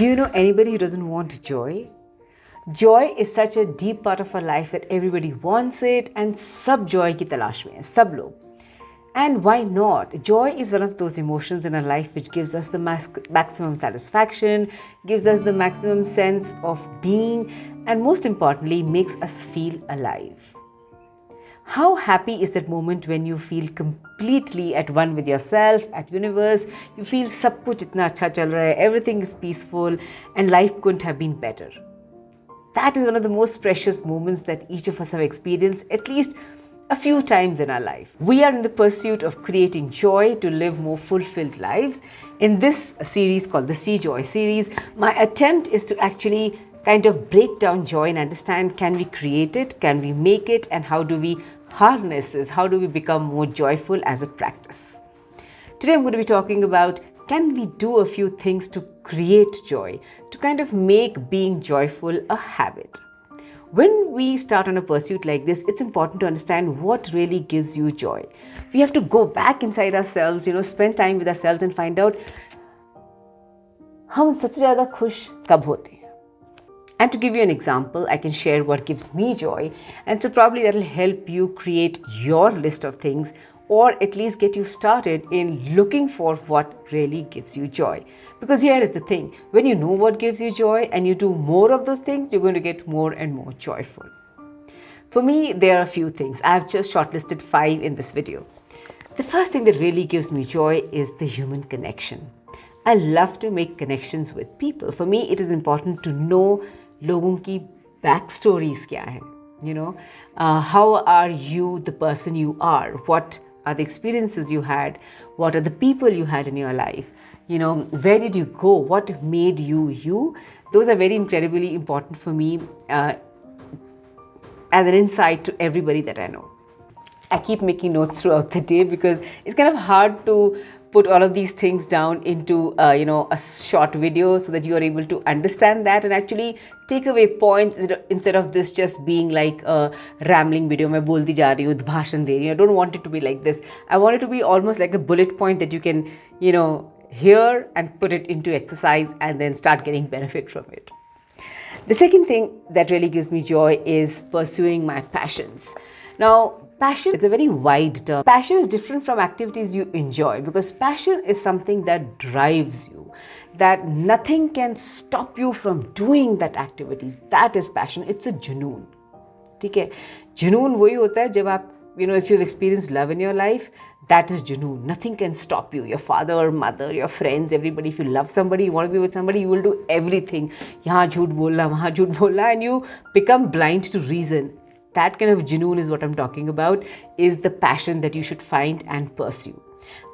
Do you know anybody who doesn't want joy? Joy is such a deep part of our life that everybody wants it, and सब joy की तलाश में हैं, सब लोग. And why not? Joy is one of those emotions in our life which gives us the maximum satisfaction, gives us the maximum sense of being, and most importantly, makes us feel alive. How happy is that moment when you feel completely at one with yourself, at universe, you feel सब कुछ इतना अच्छा चल रहा है, everything is peaceful, and life couldn't have been better. That is one of the most precious moments that each of us have experienced at least a few times in our life. We are in the pursuit of creating joy to live more fulfilled lives. In this series called the CJOY series, my attempt is to actually kind of break down joy and understand, can we create it, can we make it, and how do we harness this, how do we become more joyful as a practice. Today I'm going to be talking about, can we do a few things to create joy, to kind of make being joyful a habit. When we start on a pursuit like this, it's important to understand what really gives you joy. We have to go back inside ourselves, spend time with ourselves and find out हम सबसे ज़्यादा खुश कब होते हैं. And to give you an example, I can share what gives me joy, and so probably that will help you create your list of things, or at least get you started in looking for what really gives you joy. Because here is the thing, when you know what gives you joy and you do more of those things, you're going to get more and more joyful. For me, there are a few things. I've just shortlisted 5 in this video. The first thing that really gives me joy is the human connection. I love to make connections with people. For me, it is important to know लोगों की backstories क्या हैं. How are you the person you are? What are the experiences you had? What are the people you had in your life? Where did you go? What made you you? Those are very incredibly important for me as an insight to everybody that I know. I keep making notes throughout the day because it's kind of hard to put all of these things down into a short video so that you are able to understand that and actually take away points instead of this just being like a rambling video. मैं बोलती जा रही हूँ, भाषण दे रही हूँ. I don't want it to be like this. I want it to be almost like a bullet point that you can hear and put it into exercise and then start getting benefit from it. The second thing that really gives me joy is pursuing my passions. Now, passion is a very wide term. Passion is different from activities you enjoy, because passion is something that drives you, that nothing can stop you from doing that activity. That is passion. It's a junoon. ठीक है? Junoon वही होता है जब आप, if you've experienced love in your life, that is junoon. Nothing can stop you. Your father or mother, your friends, everybody. If you love somebody, you want to be with somebody, you will do everything. यहाँ झूठ बोलना, वहाँ झूठ बोलना, and you become blind to reason. That kind of junoon is what I'm talking about, is the passion that you should find and pursue.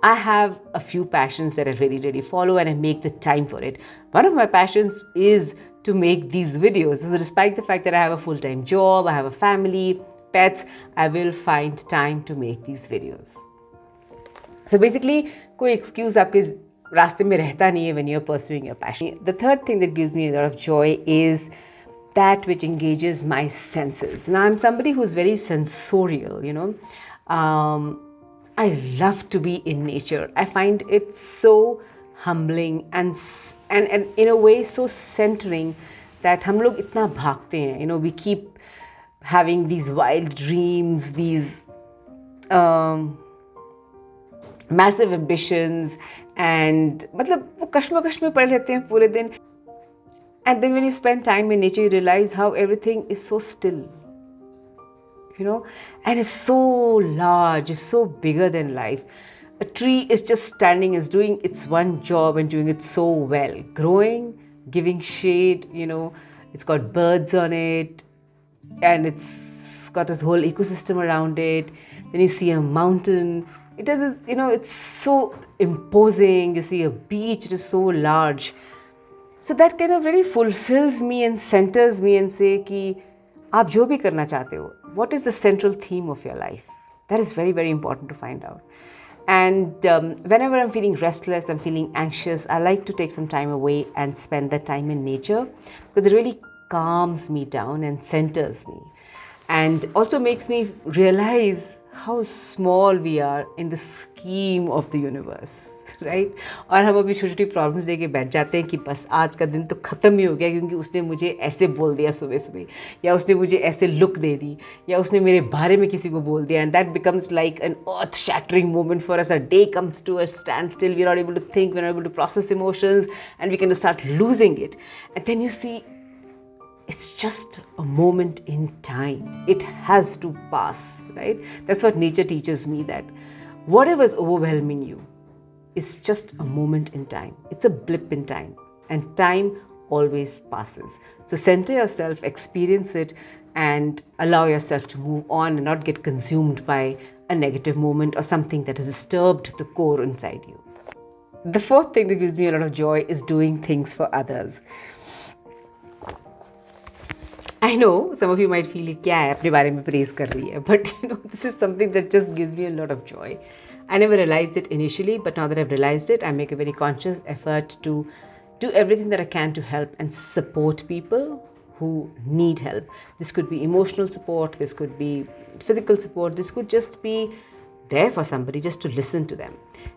I have a few passions that I really, really follow, and I make the time for it. One of my passions is to make these videos. So despite the fact that I have a full-time job, I have a family, pets, I will find time to make these videos. So basically, कोई excuse आपके रास्ते में रहता नहीं है when you're pursuing your passion. The third thing that gives me a lot of joy is that which engages my senses. Now, I'm somebody who's very sensorial, I love to be in nature. I find it so humbling and in a way so centering that हम लोग इतना भागते हैं. We keep having these wild dreams, these massive ambitions, and मतलब वो कश्मकश में पड़े रहते हैं पूरे दिन. And then when you spend time in nature, you realize how everything is so still, and it's so large, it's so bigger than life. A tree is just standing, is doing its one job and doing it so well. Growing, giving shade, it's got birds on it, and it's got this whole ecosystem around it. Then you see a mountain. It doesn't, it's so imposing. You see a beach, it is so large. So that kind of really fulfills me and centers me and say कि आप जो भी करना चाहते हो, what is the central theme of your life? That is very, very important to find out. And whenever I'm feeling restless, I'm feeling anxious, I like to take some time away and spend that time in nature, because it really calms me down and centers me. And also makes me realize how small we are in the scheme of the universe, right? और हम अभी छोटी छोटी problems लेके बैठ जाते हैं कि बस आज का दिन तो ख़त्म ही हो गया क्योंकि उसने मुझे ऐसे बोल दिया सुबह सुबह, या उसने मुझे ऐसे लुक दे दी, या उसने मेरे बारे में किसी को बोल दिया, and that becomes like an earth shattering moment for us. A day comes to a standstill, we're not able to think, we're not able to process emotions, and we can start losing it. And then you see, it's just a moment in time. It has to pass, right? That's what nature teaches me, that whatever is overwhelming you is just a moment in time. It's a blip in time, and time always passes. So center yourself, experience it, and allow yourself to move on and not get consumed by a negative moment or something that has disturbed the core inside you. The fourth thing that gives me a lot of joy is doing things for others. I know some of you might feel क्या है अपने बारे में praise कर रही है, but this is something that just gives me a lot of joy. I never realized it initially, but now that I've realized it, I make a very conscious effort to do everything that I can to help and support people who need help. This could be emotional support, this could be physical support, this could just be there for somebody, just to listen to them.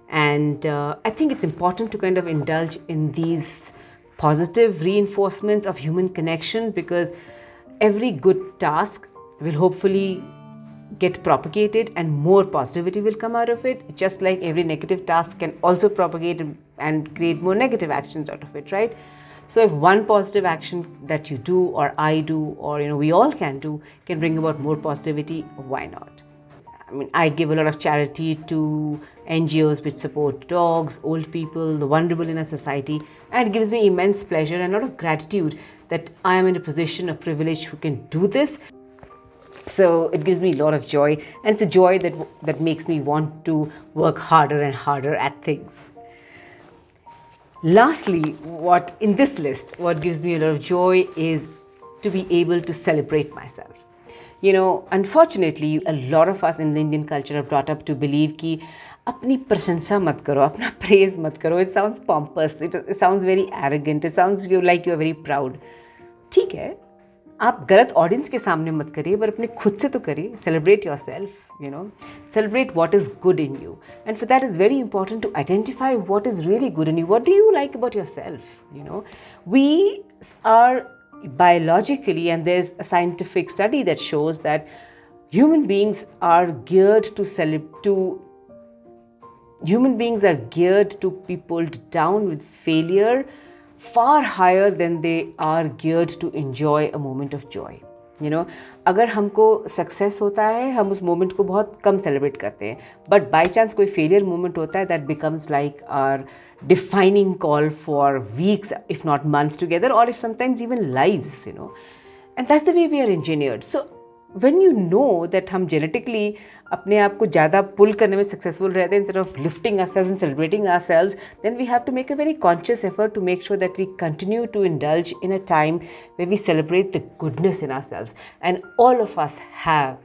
And I think it's important to kind of indulge in these positive reinforcements of human connection, because every good task will hopefully get propagated and more positivity will come out of it, just like every negative task can also propagate and create more negative actions out of it, right? So if one positive action that you do, or I do, or we all can do, can bring about more positivity, why not? I mean, I give a lot of charity to NGOs which support dogs, old people, the vulnerable in our society, and it gives me immense pleasure and a lot of gratitude that I am in a position of privilege who can do this. So it gives me a lot of joy, and it's a joy that makes me want to work harder and harder at things. Lastly, what in this list, what gives me a lot of joy is to be able to celebrate myself. Unfortunately, a lot of us in the Indian culture are brought up to believe कि अपनी प्रशंसा मत करो, अपना praise मत करो. It sounds pompous, it sounds very arrogant, it sounds like you are very proud. ठीक है, आप गलत ऑडियंस के सामने मत करिए, पर अपने खुद से तो करिए. Celebrate yourself, celebrate what is good in you. And for that, it's very important to identify what is really good in you. What do you like about yourself? We are biologically, and there's a scientific study that shows that human beings are geared to be pulled down with failure far higher than they are geared to enjoy a moment of joy. अगर हमको success होता है, हम उस moment को बहुत कम celebrate करते हैं, बट बाई चांस कोई फेलियर मोमेंट होता है, that becomes like our defining call for weeks, if not months together, or if sometimes even lives, and that's the way we are engineered. So when you know that हम genetically अपने आप को ज़्यादा pull करने में successful रहते हैं, instead of lifting ourselves and celebrating ourselves, then we have to make a very conscious effort to make sure that we continue to indulge in a time where we celebrate the goodness in ourselves. And all of us have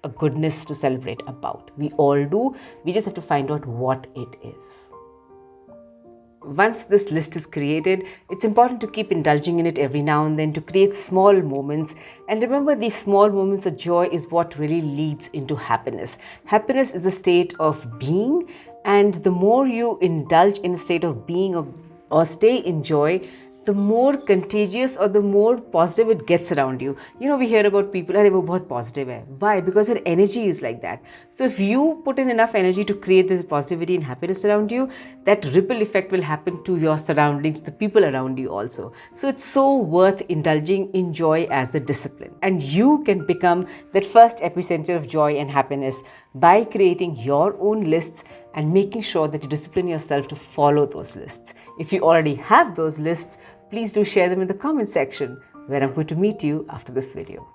a goodness to celebrate about. We all do. We just have to find out what it is. Once this list is created, it's important to keep indulging in it every now and then to create small moments. And remember, these small moments of joy is what really leads into happiness. Happiness is a state of being, and the more you indulge in a state of being or stay in joy, the more contagious or the more positive it gets around you. We hear about people, "Arey, wo bahut positive hai." Why? Because their energy is like that. So if you put in enough energy to create this positivity and happiness around you, that ripple effect will happen to your surroundings, the people around you also. So it's so worth indulging in joy as a discipline. And you can become that first epicenter of joy and happiness by creating your own lists and making sure that you discipline yourself to follow those lists. If you already have those lists, please do share them in the comment section, where I'm going to meet you after this video.